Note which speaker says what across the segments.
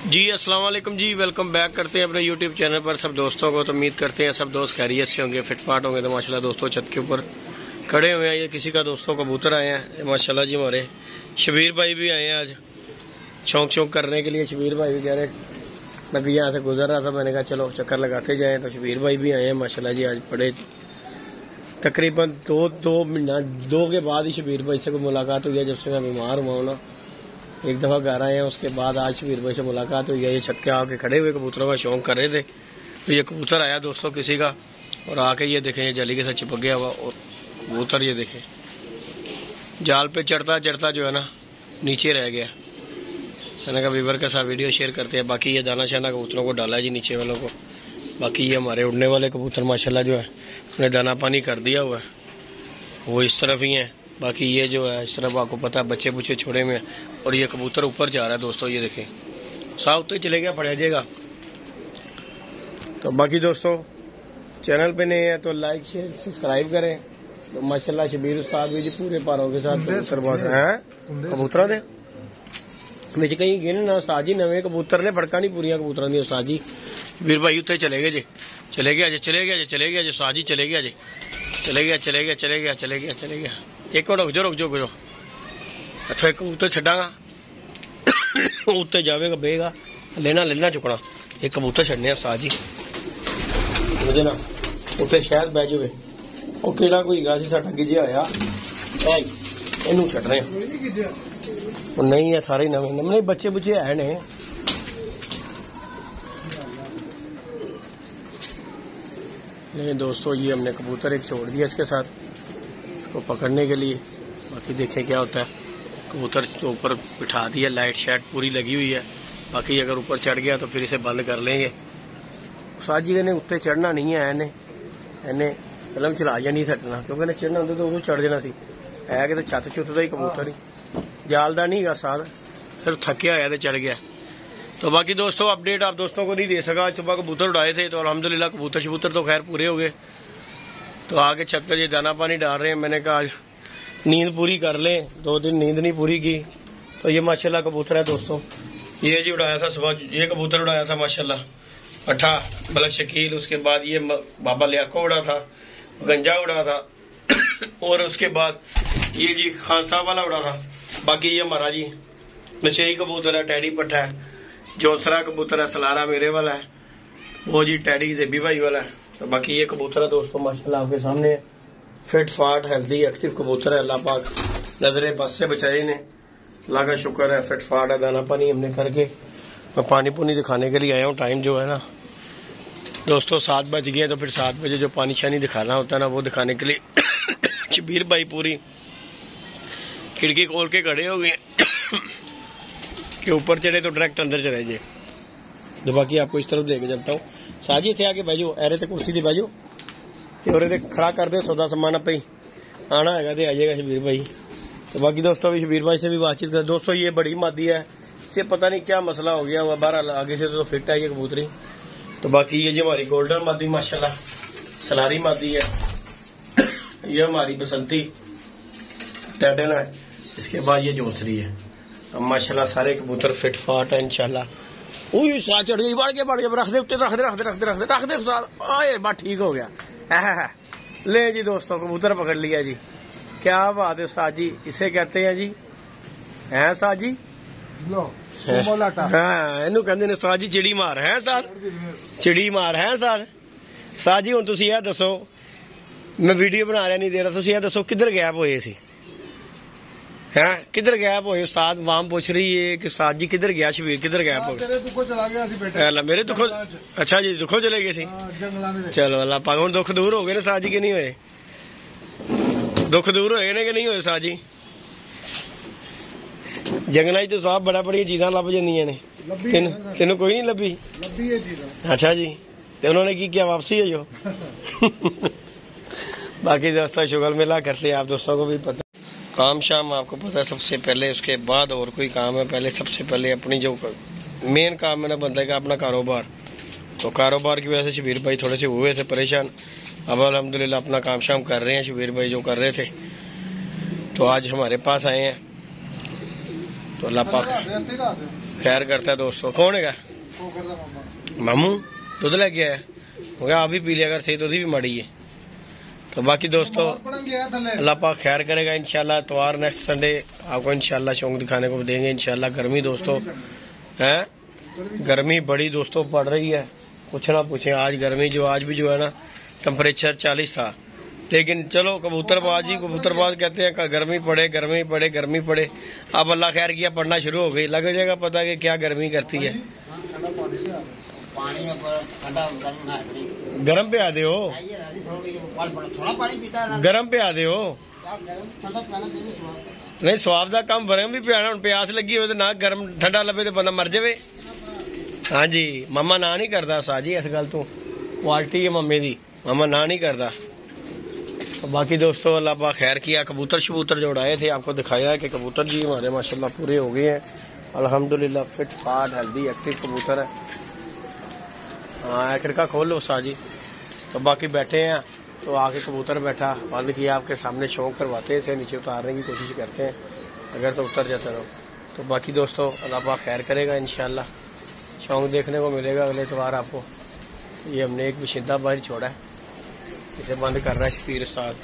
Speaker 1: जी अस्सलाम वालेकुम जी, welcome back करते हैं अपने यूट्यूब चैनल पर सब दोस्तों को। तो उम्मीद करते हैं सब दोस्त खैरियत से होंगे, फिटफाट होंगे। तो माशाल्लाह दोस्तों छत के ऊपर खड़े हुए हैं, ये किसी का दोस्तों कबूतर आए हैं माशाल्लाह जी। हमारे शबीर भाई भी आए हैं आज शौक करने के लिए। शबीर भाई भी कह रहे मैं भी यहाँ से गुजर रहा था, मैंने कहा चलो चक्कर लगाते जाएँ। तो शबीर भाई भी आए हैं माशाल्लाह जी। आज बड़े तकरीबन दो महीना के बाद ही शबीर भाई से कोई मुलाकात हुई है, जब से मैं बीमार हुआ हूँ ना। एक दफ़ा घर आए हैं, उसके बाद आज शबीर भाई से मुलाकात हुई है। ये छत के आके खड़े हुए कबूतरों का शौक कर रहे थे, तो ये कबूतर आया दोस्तों किसी का, और आके ये देखें ये जाली के साथ चिपक गया हुआ। और कबूतर ये देखें जाल पे चढ़ता चढ़ता जो है ना नीचे रह गया। मैंने कहा वीवर के साथ वीडियो शेयर करते हैं। बाकी ये दाना शाना कबूतरों को डाला है जी नीचे वालों को। बाकी ये हमारे उड़ने वाले कबूतर माशाल्लाह जो है उन्हें दाना पानी कर दिया हुआ है, वो इस तरफ ही हैं। बाकी ये जो है इस तरफ आपको पता है बच्चे बुच्चे छोड़े में, और ये कबूतर ऊपर जा रहा है दोस्तों। ये देखें साउथ तो चले गया पड़ जाएगा। तो बाकी दोस्तों चैनल पे नए हैं तो लाइक शेयर सब्सक्राइब करें। तो माशाल्लाह शबीर उस्ताद भी जी पूरे पारों के साथ कबूतर दे बिच कहीं गिन ना उस्ताद जी। नवे कबूतर ने फड़का नहीं पूरी कबूतर दी उस्ताद जी। शबीर भाई उत्ते चले गए जी, चले गया जी, चले गया जी, चले गया जी उस्ताद जी, चले गया जी, चले गया चले गया चले गया चले गया चले गया। एक और रुक जाओ अच्छा एक कबूतर छड़ागा उत्ते जाएगा बेगा लेना चुकना। एक कबूतर छड़ने उस्ताद जी मुझे ना उत्ते शायद बह जाए। वो केड़ा कोई गा सी साडा गिजिया होया इनू छड़ रहे नहीं है, सारे नवे नवे बच्चे बुच्चे है ने। नहीं दोस्तों ये हमने कबूतर एक छोड़ दिया इसके साथ, इसको पकड़ने के लिए। बाकी देखें क्या होता है। कबूतर के ऊपर बिठा दिया, लाइट शाइट पूरी लगी हुई है। बाकी अगर ऊपर चढ़ गया तो फिर इसे बंद कर लेंगे। उस्ताद जी ने उत्ते चढ़ना नहीं है, इन्हें फिल्म चला या नहीं सटना, क्योंकि इन्हें चढ़ना होंगे तो वो चढ़ जाना सी है कि छत छुत का ही कबूतर ही जालदा नहीं गा साथ, सिर्फ थकिया होया तो चढ़ गया। तो बाकी दोस्तों अपडेट आप दोस्तों को नहीं दे सका। सुबह कबूतर उड़ाए थे तो अल्हम्दुलिल्लाह कबूतर शबूतर तो खैर पूरे हो गए। तो आगे छत पर ये दाना पानी डाल रहे हैं। मैंने कहा नींद पूरी कर लें, 2 दिन नींद नहीं पूरी की। तो ये माशाल्लाह कबूतर है दोस्तों। ये जी उड़ाया था सुबह, ये कबूतर उड़ाया था माशाल्लाह पठा मलक शकील। उसके बाद ये बाबा लियाको उड़ा था, गंजा उड़ा था और उसके बाद ये जी खान साहब वाला उड़ा था। बाकी ये हमारा जी नशेई कबूतर है, टैडी पट्टा है, जोसरा कबूतर है, सलारा मेरे वाला है, वो जी टैडी जेबी भाई वाला है। तो बाकी ये कबूतर है दोस्तों माशाल्लाह आपके सामने फिट फाट हेल्दी एक्टिव कबूतर है। अल्लाह पाक नजरे बस से बचाए इन्हें, अल्लाह का शुक्र है। फिट फाट है, दाना पानी हमने करके मैं पानी पुनी दिखाने के लिए आया हूँ। टाइम जो है ना दोस्तों 7 बज गए, तो फिर 7 बजे जो पानी शानी दिखाना होता है ना वो दिखाने के लिए शबीर भाई पूरी खिड़की खोल के खड़े हो गए कि ऊपर चढ़े तो डायरेक्ट अंदर चले जाए। तो बाकी आपको इस तरफ लेके चलता हूँ। साजी थे आके बैजो एरे ते कुर्सी दी बैजो और खड़ा कर दे सौदा सामान आप ही आना है तो आ जाएगा शबीर भाई। तो बाकी दोस्तों अभी शबीर भाई से भी बातचीत कर। दोस्तों ये बड़ी मादी है, इसे पता नहीं क्या मसला हो गया हुआ, बाहर आगे से तो फिट है ये कबूतरी। तो बाकी ये जो हमारी गोल्डन मादी माशाल्लाह सलारी मादी है, ये हमारी बसंती टैडन है, इसके बाद ये जोसरी है। अब माशाल्लाह सारे कबूतर फिट फाट है इंशाल्लाह। ओह साथ चढ़ गई, बढ़ के रख दे उत्ते, रख दे साथ आए बात ठीक हो गया है। ले जी दोस्तों कबूतर पकड़ लिया जी, क्या बात है उस्ताद जी, इसे कहते हैं जी हैं उस्ताद जी हाँ इनू कहते ने उस्ताद जी चिड़ी मार है साथ, चिड़ी मार है साथ। उस्ताद जी हुण तुसीं यह दसो, मैं वीडियो बना रहा नहीं दे रहा, तुसीं यह दसो किधर गैप होए सी हैं, किधर गैप होए? उस्ताद वाम पूछ रही है कि उस्ताद जी किधर गया शबीर, किधर गैप हो?
Speaker 2: तेरे दुखों चला गया सी बेटे,
Speaker 1: मेरे दुखों अच्छा जी दुखों चले गए सी। चलो अल्लाह पाक हुण दुख दूर हो गए ने उस्ताद जी के नहीं होए? दुख दूर होए ने कि नहीं होए उस्ताद जी? जंगल तो साहब बड़ी चीजा लभ जांदियां ने, तेनों कोई नहीं लभी? अच्छा जी, तो उन्होंने की किया वापसी है जो बाकी दोस्तों शुगर मेला करते हैं, आप दोस्तों को भी पता काम शाम आपको पता है सबसे पहले, उसके बाद और कोई काम है। पहले सबसे पहले अपनी जो मेन काम है ना बंदे का अपना कारोबार। तो कारोबार की वजह से शबीर भाई थोड़े से हुए थे परेशान, अब अल्हम्दुलिल्लाह अपना काम शाम कर रहे हैं शबीर भाई जो कर रहे थे। तो आज हमारे पास आए हैं तो अल्लाह पाक खैर करता है दोस्तों। कौन है मामू दूध लेके आया होगा, आप भी पी लिया अगर सही तो भी माड़ी है। तो बाकी दोस्तों अल्लाह पाक खैर करेगा इंशाल्लाह। इतवार नेक्स्ट संडे आपको इंशाल्लाह शौक दिखाने को देंगे इंशाल्लाह। गर्मी दोस्तों है, गर्मी बड़ी दोस्तों पड़ रही है, कुछ ना पूछे। आज गर्मी आज भी जो है ना टेम्परेचर 40 था, लेकिन चलो कबूतरबाज कहते हैं गर्मी पड़े गर्मी पड़े गर्मी पड़े। अब अल्लाह खैर किया पड़ना शुरू हो गई, लग जाएगा पता कि क्या गर्मी करती है। गरम पे आते हो, गरम पे आते हो नहीं स्वाब का कम गरम भी पियाना। हूं प्यास लगी हो तो ना गरम ठंडा लभे तो बंदा मर जाए। हाँ जी मामा ना नहीं करता साजी, इस गल तो क्वालिटी है मम्मे दी, मामा ना नहीं करता। तो बाकी दोस्तों अल्लाह पाक खैर किया। कबूतर शबूतर जो उड़ाए थे आपको दिखाया है कि कबूतर जी हमारे माशाल्लाह पूरे हो गए हैं अल्हम्दुलिल्लाह। फिट फाट हेल्दी एक्टिव कबूतर है। हाँ खिड़का खोल लो साजी। तो बाकी बैठे हैं तो आके कबूतर बैठा बंद किया, आपके सामने शौक करवाते हैं, नीचे उतारने की कोशिश करते हैं, अगर तो उतर जाता रहो। तो बाकी दोस्तों अल्लाह पाक खैर करेगा इंशाल्लाह। शौक देखने को मिलेगा अगले इतवार आपको। ये हमने एक बिशिंदा बाहर छोड़ा है, इसे बंद कर रहा है शफीर साहब।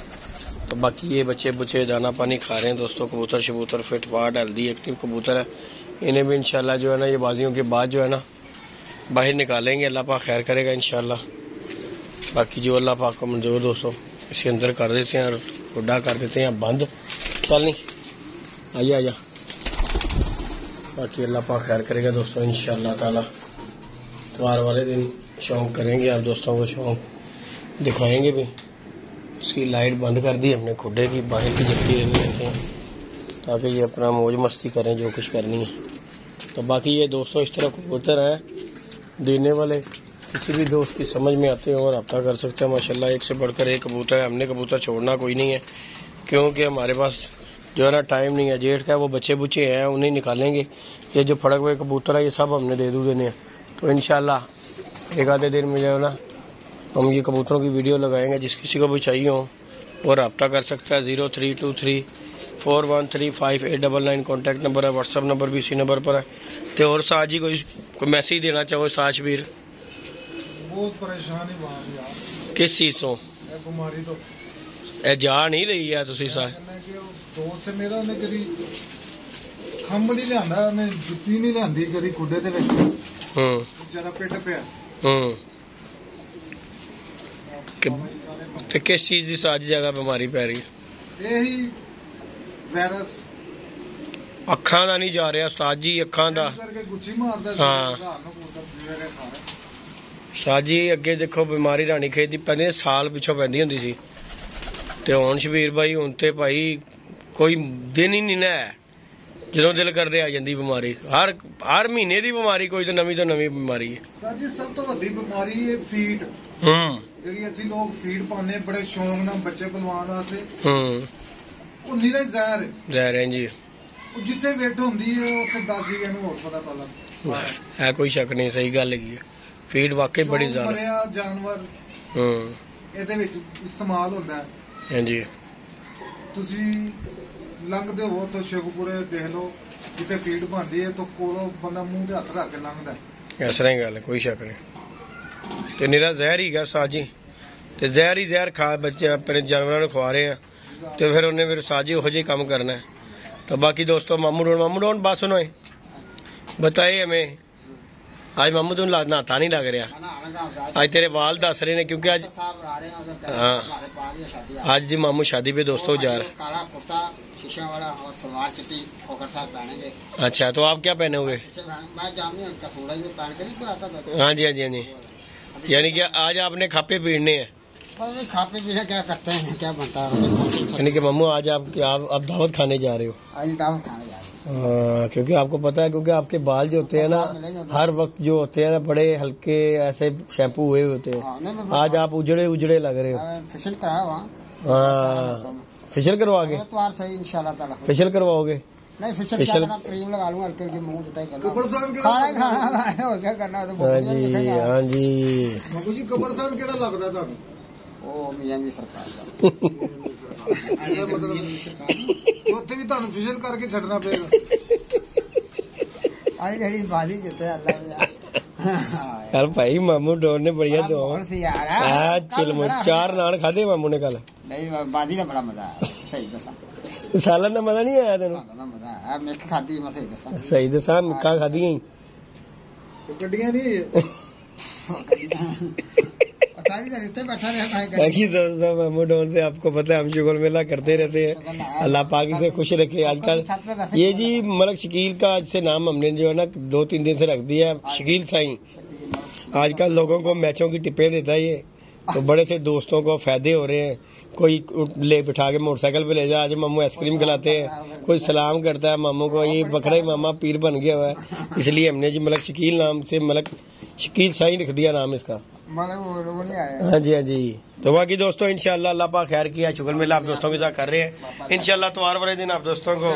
Speaker 1: तो बाकी ये बच्चे बुच्चे दाना पानी खा रहे हैं दोस्तों। कबूतर शबूतर फिट फाट हेल्दी एक्टिव कबूतर है। इन्हें भी इंशाल्लाह जो है ना ये बाजियों के बाद जो है ना बाहर निकालेंगे, अल्लाह पाक खैर करेगा इंशाल्लाह। बाकी जो अल्लाह पाक को मंजूर दोस्तों इसे अंदर कर देते हैं और गुड्डा कर देते हैं बंद। चल नहीं आइए आजा। बाकी अल्लाह पाक खैर करेगा दोस्तों इंशाल्लाह ताला। इतवार वाले दिन शौक करेंगे आप दोस्तों को, शौक दिखाएंगे भी। इसकी लाइट बंद कर दी हमने खुडे की, बाहर की जल्दी रहते हैं ताकि ये अपना मौज मस्ती करें जो कुछ करनी है। तो बाकी ये दोस्तों इस तरह कबूतर है देने वाले, किसी भी दोस्त की समझ में आते हैं और रब्ता कर सकते हैं माशाल्लाह। एक से बढ़कर एक कबूतर है, हमने कबूतर छोड़ना कोई नहीं है क्योंकि हमारे पास जो है ना टाइम नहीं है। जेठ का वो बच्चे बुच्चे हैं उन्हें निकालेंगे, ये जो फड़क हुए कबूतर है ये सब हमने दे देने हैं। तो इंशाल्लाह एक आधे दिन में जो है ना हम ये कबूतरों की वीडियो लगाएंगे। जिस किसी को भी चाहिए हो वो रब्ता कर सकता है। 0323413589 कॉन्टैक्ट नंबर है, व्हाट्सअप नंबर भी इसी नंबर पर है। तो और साज जी कोई मैसेज देना चाहो साज वीर?
Speaker 2: बहुत परेशानी यार
Speaker 1: किस चीज तो
Speaker 2: बीमारी तो
Speaker 1: जा नहीं रही है तुसी साज
Speaker 2: दोस्त से मेरा ने कभी खंभ नहीं लिया, ने जुत्ती नहीं लियांदी कभी खुडे दे विच जरा पिट पिया।
Speaker 1: ते किस चीज की साज जगह बीमारी पै रही है?
Speaker 2: यही वायरस
Speaker 1: अखां दा नहीं जा रहा साजी, अखां दा हाँ साजी। अगे देखो बीमारी रानी खेत दी पैंदी साल पिछों पैंदी हुंदी सी ते हुण शबीर भाई हुण ते भाई कोई दिन ही नहीं ना जो दिल करदे आ जांदी बीमारी। हर महीने दी बीमारी कोई तो नवी बीमारी है।
Speaker 2: साजी सब तो वड्डी बीमारी है फीड, ਜਿਹੜੀ ਅਸੀਂ ਲੋਕ ਫੀਡ ਪਾਉਂਦੇ बड़े शौक ਨਾਲ ਬੱਚੇ ਬਣਵਾਉਣ ਵਾਸਤੇ। ਉਹ ਨਿਰੇ ਜ਼ਹਿਰ
Speaker 1: ਹੈ ਜੀ।
Speaker 2: ਉਹ ਜਿੱਥੇ ਵੇਟ ਹੁੰਦੀ ਹੈ ਉੱਥੇ 10 ਜੀਆਂ ਨੂੰ ਹੋਰ ਪਤਾ ਪਾ
Speaker 1: है कोई शक नहीं, सही गल है। फीड वाकई बड़ी
Speaker 2: मरिया जानवर ਇਹਦੇ ਵਿੱਚ ਇਸਤੇਮਾਲ ਹੁੰਦਾ ਹੈ।
Speaker 1: हां जी
Speaker 2: ਤੁਸੀਂ ਲੰਘਦੇ ਹੋ ਤਾਂ ਸ਼ੇਖੂਪੁਰੇ ਦੇਖ ਲਓ ਜਿੱਥੇ ਫੀਡ ਬਣਦੀ ਹੈ ਤਾਂ ਕੋਲੋਂ ਬੰਦਾ ਮੂੰਹ ਤੇ ਹੱਥ ਰੱਖ ਕੇ ਲੰਘਦਾ।
Speaker 1: इस तरह गल है, कोई शक नहीं। तो निरा जहर ही गा साजी, तो जहर ही जहर खा बच्चे अपने जानवरों को खवा रहे हैं तो फिर उन्हें फिर साजी वो जी काम करना है। तो बाकी दोस्तों मामू डोन बात सुनो बताए हमें आज मामू तुम नहाता नहीं लग रहा, आज तेरे वाल दस रहे ने क्योंकि आज हाँ आज जी मामू शादी पे दोस्तों जा रहे। अच्छा तो आप क्या पहने हुए? हाँ जी हाँ जी हाँ जी, यानी कि आज आपने खापे पीने हैं।
Speaker 2: खापे पीने क्या करते हैं, क्या बनता है?
Speaker 1: यानी कि मामू आज आप दावत खाने जा रहे हो?
Speaker 2: आज दावत खाने जा रहे हो।
Speaker 1: क्योंकि आपको पता है क्योंकि आपके बाल जो होते हैं ना हर वक्त जो होते हैं ना बड़े हल्के ऐसे शैम्पू हुए होते हैं। आज आप उजड़े लग रहे हो।
Speaker 2: फेशियल कराया वहाँ।
Speaker 1: हाँ फेशियल करवाओगे?
Speaker 2: सही इंशाल्लाह ताला
Speaker 1: फेशियल करवाओगे?
Speaker 2: नहीं फेशियल क्रीम लगा लूंगा हल्के हल्के मुंह खाना और क्या करना।
Speaker 1: हाँ जी हाँ जी
Speaker 2: जी कब्रस्तान केड़ा लगदा तुहानू? ओ मियां दी सरकार दा उत्थे भी तुहानू फेशियल करके छड्डना पएगा।
Speaker 1: यार भाई मामू डोर ने बढ़िया दो चिल 4 नान खाधे मामू ने कल।
Speaker 3: बाजी का बड़ा मजा आया सही दसा।
Speaker 1: सालन का मजा नहीं आया तेन?
Speaker 3: मिर्च खाधी मैं सही दसा।
Speaker 1: सही दसा मिर्चा खाधी
Speaker 2: गड्डियां नहीं
Speaker 1: बाकी दोस्तों मामू डॉन से आपको पता है हम शुगर मेला करते रहते हैं। अल्लाह पाक से खुश रखे। आजकल ये जी मलक शकील का आज से नाम हमने जो है ना 2-3 दिन से रख दिया है शकील साईं। आजकल लोगों को मैचों की टिप्पे देता है ये, तो बड़े से दोस्तों को फायदे हो रहे हैं। कोई ले बिठा के मोटरसाइकिल पे ले जा, आज मामू आइसक्रीम खिलाते हैं, कोई सलाम करता है मामू को। ये बकरा ही मामा पीर बन गया हुआ है, इसलिए हमने जी मलक शकील नाम से मलक शकील साईं लिख दिया नाम इसका। हाँ जी हाँ जी। तो बाकी दोस्तों इंशाल्लाह अल्लाह पाक खैर किया, शुगर मेला आप दोस्तों के साथ कर रहे हैं। इंशाल्लाह त्योहार वाले दिन आप दोस्तों को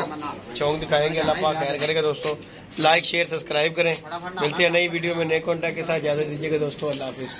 Speaker 1: चौक दिखाएंगे। अल्लाह पाक खैर करेगा दोस्तों। लाइक शेयर सब्सक्राइब करें। मिलते हैं नई वीडियो में नए कॉन्टैक्ट के साथ। इजाजत दीजिएगा दोस्तों। अल्लाह हाफिज।